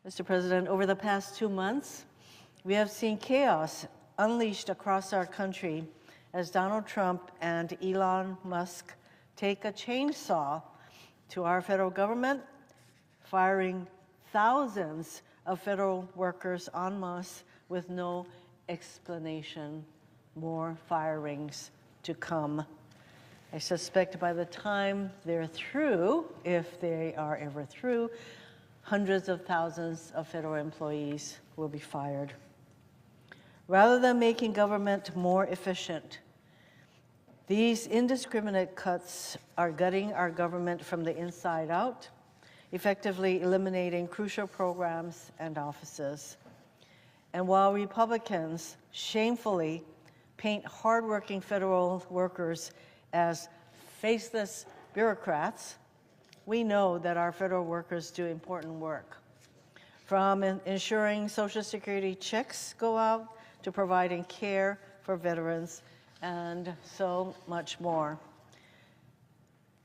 Mr. President, over the past 2 months, we have seen chaos unleashed across our country as Donald Trump and Elon Musk take a chainsaw to our federal government, firing thousands of federal workers en masse with no explanation. More firings to come. I suspect by the time they're through, if they are ever through, hundreds of thousands of federal employees will be fired. Rather than making government more efficient, these indiscriminate cuts are gutting our government from the inside out, effectively eliminating crucial programs and offices. And while Republicans shamefully paint hardworking federal workers as faceless bureaucrats, we know that our federal workers do important work. From ensuring Social Security checks go out to providing care for veterans and so much more.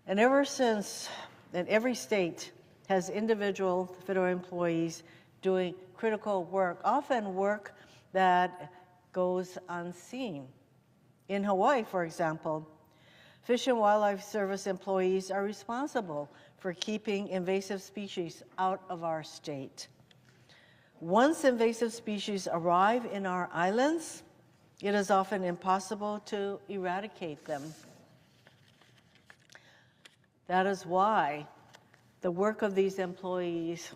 And ever since, and every state has individual federal employees doing critical work, often work that goes unseen. In Hawaii, for example, Fish and Wildlife Service employees are responsible for keeping invasive species out of our state. Once invasive species arrive in our islands, it is often impossible to eradicate them. That is why the work of these employees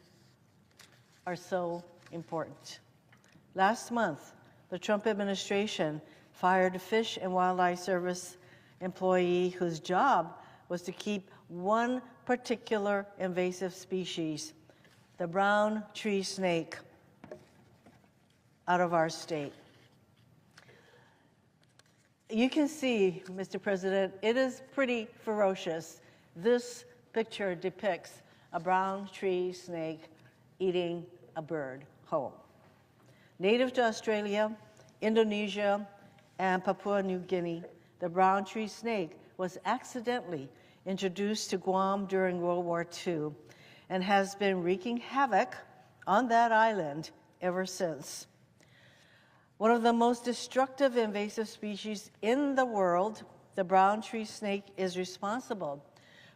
are so important. Last month, the Trump administration fired a Fish and Wildlife Service employee whose job was to keep one particular invasive species, the brown tree snake, out of our state. You can see, Mr. President, it is pretty ferocious. This picture depicts a brown tree snake eating a bird whole. Native to Australia, Indonesia, and Papua New Guinea, the brown tree snake was accidentally introduced to Guam during World War II and has been wreaking havoc on that island ever since. One of the most destructive invasive species in the world, the brown tree snake is responsible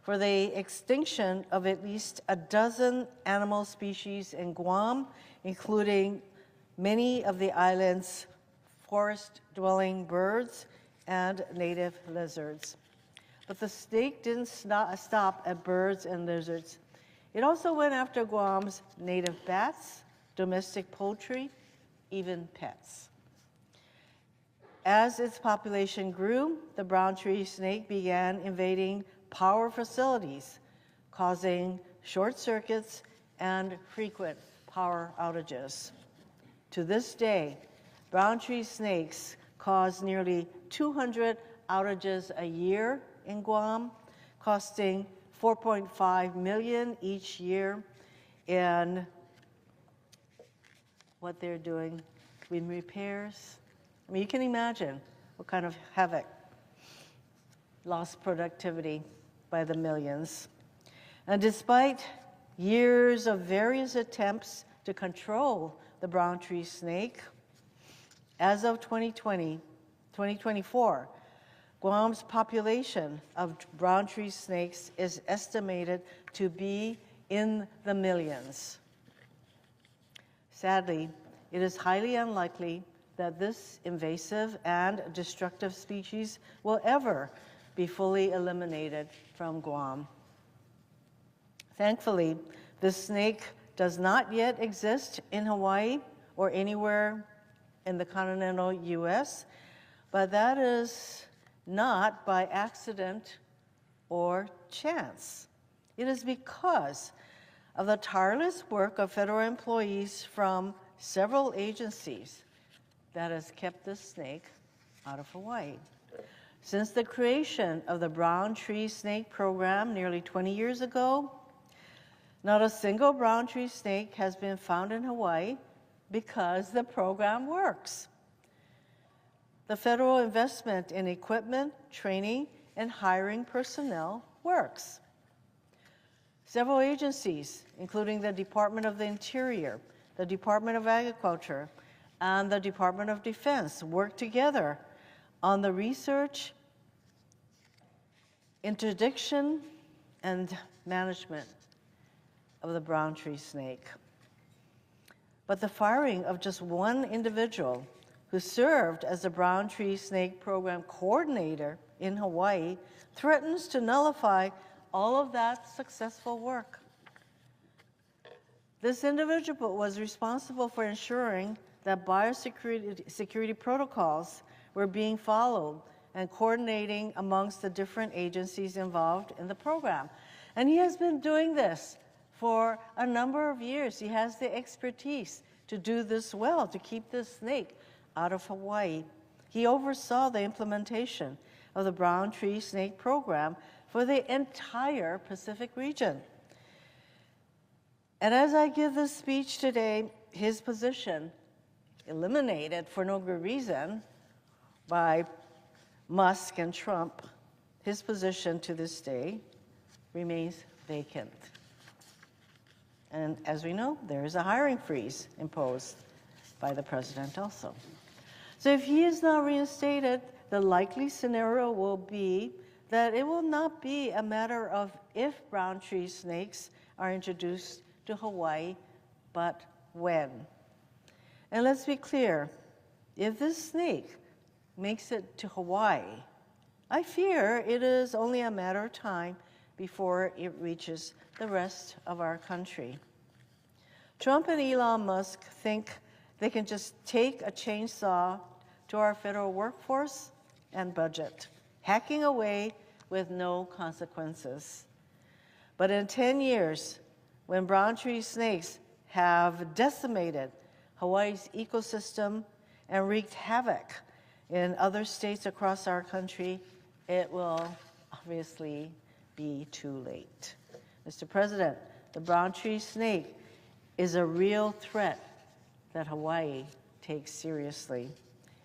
for the extinction of at least a dozen animal species in Guam, including many of the island's forest-dwelling birds and native lizards. But the snake didn't stop at birds and lizards. It also went after Guam's native bats, domestic poultry, even pets. As its population grew, the brown tree snake began invading power facilities, causing short circuits and frequent power outages. To this day, brown tree snakes cause nearly 200 outages a year in Guam, costing $4.5 million each year in what they're doing in repairs. I mean, you can imagine what kind of havoc, lost productivity by the millions. And despite years of various attempts to control the brown tree snake, as of 2024, Guam's population of brown tree snakes is estimated to be in the millions. Sadly, it is highly unlikely that this invasive and destructive species will ever be fully eliminated from Guam. Thankfully, the snake does not yet exist in Hawaii or anywhere in the continental US, but that is not by accident or chance. It is because of the tireless work of federal employees from several agencies that has kept this snake out of Hawaii. Since the creation of the brown tree snake program nearly 20 years ago, not a single brown tree snake has been found in Hawaii because the program works. The federal investment in equipment, training, and hiring personnel works. Several agencies, including the Department of the Interior, the Department of Agriculture, and the Department of Defense, work together on the research, interdiction, and management of the brown tree snake. But the firing of just one individual who served as the brown tree snake program coordinator in Hawaii threatens to nullify all of that successful work. This individual was responsible for ensuring that biosecurity protocols were being followed and coordinating amongst the different agencies involved in the program. And he has been doing this for a number of years. He has the expertise to do this well, to keep this snake out of Hawaii. He oversaw the implementation of the brown tree snake program for the entire Pacific region. And as I give this speech today, his position, eliminated for no good reason by Musk and Trump, his position to this day remains vacant. And as we know, there is a hiring freeze imposed by the president also. So if he is not reinstated, the likely scenario will be that it will not be a matter of if brown tree snakes are introduced to Hawaii, but when. And let's be clear, if this snake makes it to Hawaii, I fear it is only a matter of time before it reaches the rest of our country. Trump and Elon Musk think they can just take a chainsaw to our federal workforce and budget, hacking away with no consequences. But in 10 years, when brown tree snakes have decimated Hawaii's ecosystem and wreaked havoc in other states across our country, it will obviously be too late. Mr. President, the brown tree snake is a real threat that Hawaii takes seriously.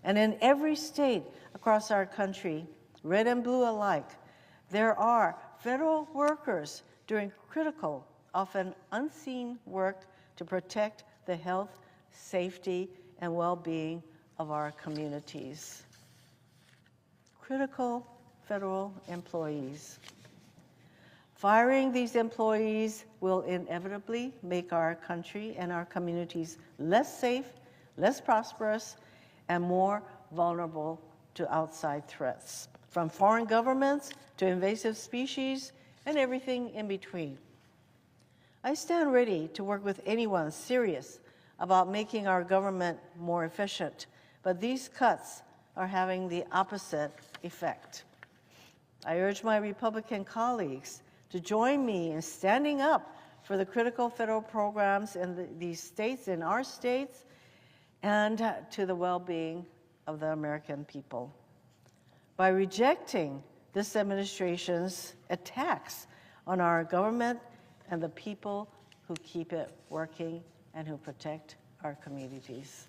And in every state across our country, red and blue alike, there are federal workers doing critical, often unseen work to protect the health, safety, and well-being of our communities. Critical federal employees. Firing these employees will inevitably make our country and our communities less safe, less prosperous, and more vulnerable to outside threats, from foreign governments to invasive species and everything in between. I stand ready to work with anyone serious about making our government more efficient, but these cuts are having the opposite effect. I urge my Republican colleagues to join me in standing up for the critical federal programs in these states, in our states, and to the well-being of the American people. By rejecting this administration's attacks on our government and the people who keep it working and who protect our communities.